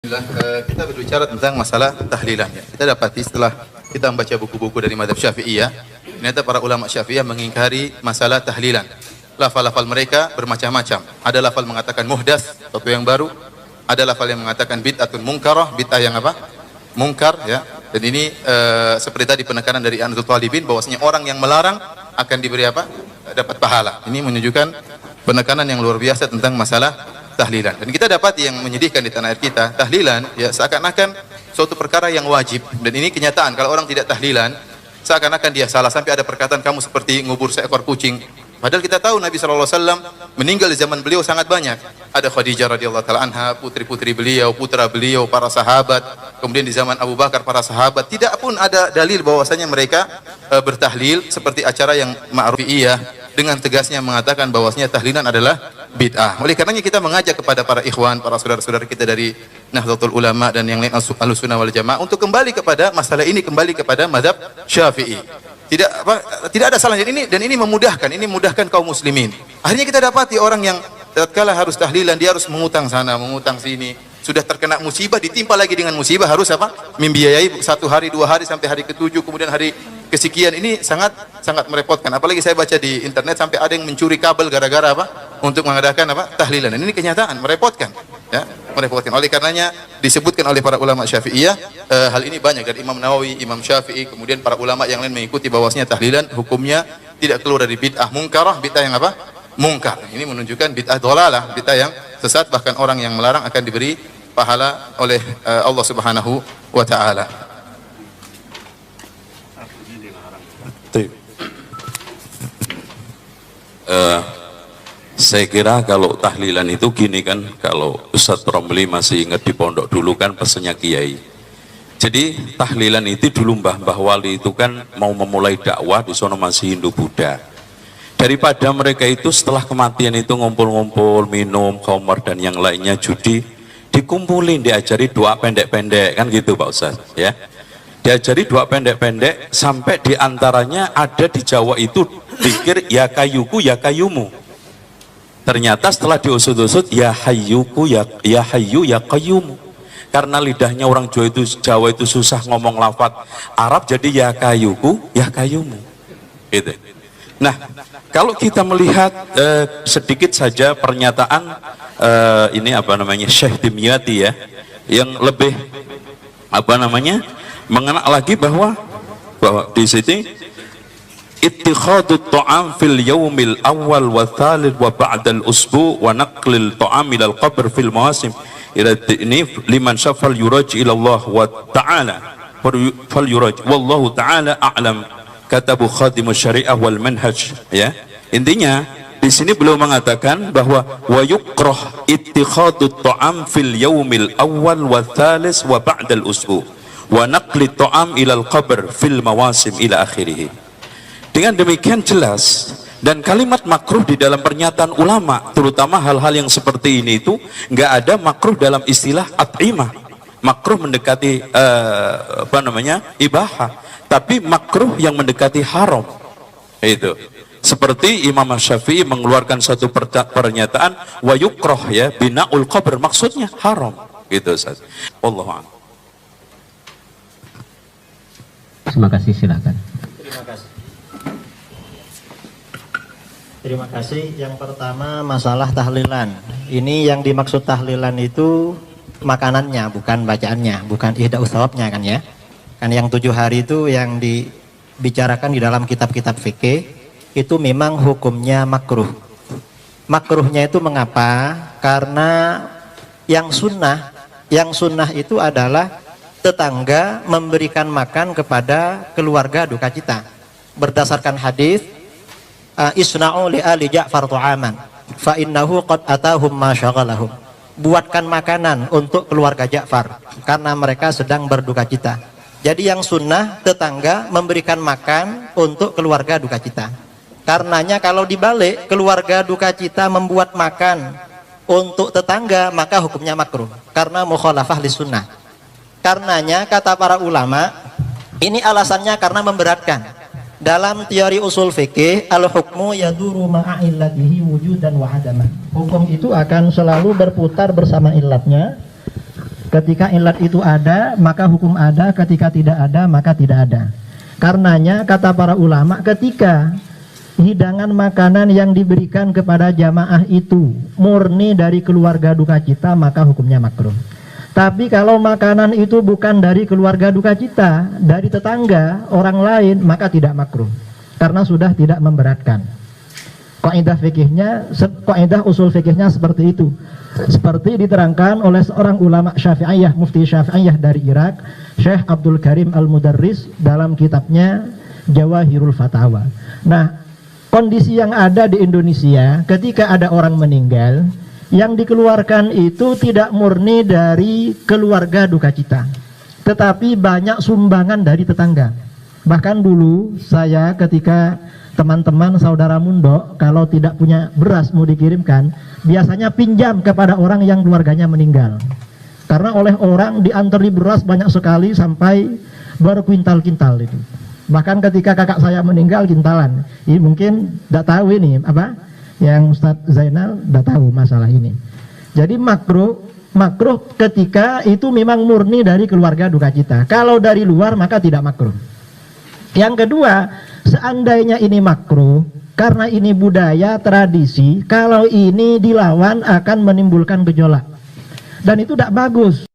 Kita berbicara tentang masalah tahlilannya. Kita dapati setelah kita membaca buku-buku dari mazhab Syafi'iyah, ternyata para ulama Syafi'iyah mengingkari masalah tahlilan. Lafal-lafal mereka bermacam-macam. Ada lafal mengatakan muhdas, sesuatu yang baru. Ada lafal yang mengatakan bid'atun munkarah, bid'ah yang apa? Mungkar, ya. Dan ini seperti tadi penekanan dari Anadul Talibin bahwasanya orang yang melarang akan diberi apa? Dapat pahala. Ini menunjukkan penekanan yang luar biasa tentang masalah tahlilan. Dan kita dapat yang menyedihkan di tanah air kita, tahlilan ya seakan-akan suatu perkara yang wajib. Dan ini kenyataan, kalau orang tidak tahlilan seakan-akan dia salah. Sampai ada perkataan kamu seperti ngubur seekor kucing. Padahal kita tahu Nabi SAW meninggal di zaman beliau sangat banyak. Ada Khadijah radhiyallahu taala anha, putri-putri beliau, putra beliau, para sahabat. Kemudian di zaman Abu Bakar para sahabat. Tidak pun ada dalil bahwasanya mereka bertahlil seperti acara yang ma'rufiyah dengan tegasnya mengatakan bahwasanya tahlilan adalah bid'ah. Oleh karenanya kita mengajak kepada para ikhwan, para saudara-saudara kita dari Nahdlatul Ulama dan yang lain Ahlussunnah wal Jamaah untuk kembali kepada masalah ini, kembali kepada mazhab Syafi'i. Tidak ada salahnya dan ini memudahkan kaum muslimin. Akhirnya kita dapati orang yang tatkala harus tahlilan dia harus mengutang sana, mengutang sini. Sudah terkena musibah ditimpa lagi dengan musibah harus apa? Membiayai 1 hari, 2 hari sampai hari ke-7 kemudian hari kesekian. Ini sangat merepotkan. Apalagi saya baca di internet sampai ada yang mencuri kabel gara-gara apa? Untuk mengadakan apa? Tahlilan. Dan ini kenyataan, merepotkan. Ya, merepotkan. Oleh karenanya disebutkan oleh para ulama Syafi'iyah hal ini banyak dari Imam Nawawi, Imam Syafi'i, kemudian para ulama yang lain mengikuti bahwasanya tahlilan hukumnya tidak keluar dari bid'ah mungkarah, bid'ah yang apa? Mungkar. Ini menunjukkan bid'ah dhalalah, bid'ah yang sesat, bahkan orang yang melarang akan diberi pahala oleh Allah Subhanahu wa taala. Saya kira kalau tahlilan itu gini kan, kalau Ustadz Romli masih ingat di pondok dulu kan pesannya Kiai. Jadi tahlilan itu dulu Mbah Wali itu kan mau memulai dakwah di sono masih Hindu Buddha. Daripada mereka itu setelah kematian itu ngumpul-ngumpul, minum, khamar dan yang lainnya, judi, dikumpulin, diajari doa pendek-pendek kan gitu Pak Ustadz ya. Diajari doa pendek-pendek sampai diantaranya ada di Jawa itu pikir ya kayuku ya kayumu. Ternyata setelah diusut-usut ya hayyuku ya hayyu ya qayyumu. Karena lidahnya orang Jawa itu susah ngomong lafaz Arab, jadi ya kayuku ya kayumu. Gitu. Nah, kalau kita melihat sedikit saja pernyataan ini apa namanya Syekh Dimyati ya, yang lebih apa namanya mengenal lagi bahwa di sini ittikhadut ta'am fil yaumil awal wa thalith wa ba'dal usbu wa naqlil ta'am ila al-qabr fil mawasim ila ini liman syafal yuraj ila Allah wa ta'ala fal yuraj wallahu ta'ala a'lam, katabu khadimus syariah wal manhaj ya. Intinya di sini beliau mengatakan bahwa wa yukrah ittikhadut ta'am fil yaumil awal wa thalith wa ba'dal usbu wa naqli ta'am ila al-qabr fil mawasim ila akhirih. Dengan demikian jelas, dan kalimat makruh di dalam pernyataan ulama, terutama hal-hal yang seperti ini itu nggak ada makruh dalam istilah at'imah. Makruh mendekati apa namanya ibahah, tapi makruh yang mendekati haram. Itu seperti Imam Syafi'i mengeluarkan satu pernyataan wa yukroh ya binaul qabr, maksudnya haram. Gitu Ustaz. Wallahu a'lam. Terima kasih, silakan. Terima kasih. Terima kasih. Yang pertama masalah tahlilan. Ini yang dimaksud tahlilan itu makanannya, bukan bacaannya, bukan ihda'us shawabnya kan ya. Kan yang 7 hari itu yang dibicarakan di dalam kitab-kitab fikih itu memang hukumnya makruh. Makruhnya itu mengapa? Karena yang sunnah itu adalah tetangga memberikan makan kepada keluarga duka cita. Berdasarkan hadis isna'u li ali Ja'far tu'aman fa innahu qad atahum ma syaghalahum. Buatkan makanan untuk keluarga Ja'far karena mereka sedang berduka cita. Jadi yang sunnah tetangga memberikan makan untuk keluarga duka cita. Karenanya kalau dibalik keluarga duka cita membuat makan untuk tetangga, maka hukumnya makruh karena mukhalafah li sunnah. Karenanya kata para ulama ini alasannya karena memberatkan. Dalam teori usul fikih, al-hukmu yaduru ma'a illatihi wujudan wa adamah. Hukum itu akan selalu berputar bersama illatnya Ketika ilat itu ada, maka hukum ada. Ketika tidak ada, maka tidak ada. Karenanya kata para ulama, ketika hidangan makanan yang diberikan kepada jamaah itu murni dari keluarga duka cita, maka hukumnya makruh. Tapi kalau makanan itu bukan dari keluarga duka cita, dari tetangga, orang lain, maka tidak makruh. Karena sudah tidak memberatkan. Kaidah usul fikihnya seperti itu. Seperti diterangkan oleh seorang ulama Syafi'iyah, mufti Syafi'iyah dari Irak, Syekh Abdul Karim Al-Mudarris dalam kitabnya Jawahirul Fatawa. Nah, kondisi yang ada di Indonesia ketika ada orang meninggal, yang dikeluarkan itu tidak murni dari keluarga duka cita, tetapi banyak sumbangan dari tetangga. Bahkan dulu saya ketika teman-teman saudara Mundo kalau tidak punya beras mau dikirimkan, biasanya pinjam kepada orang yang keluarganya meninggal. Karena oleh orang diantari beras banyak sekali sampai berkuintal-kintal itu. Bahkan ketika kakak saya meninggal kintalan. Ini mungkin tidak tahu ini apa yang Ustadz Zainal tidak tahu masalah ini. Jadi makruh ketika itu memang murni dari keluarga duka cita. Kalau dari luar maka tidak makruh. Yang kedua, seandainya ini makruh karena ini budaya tradisi, kalau ini dilawan akan menimbulkan gejolak dan itu tidak bagus.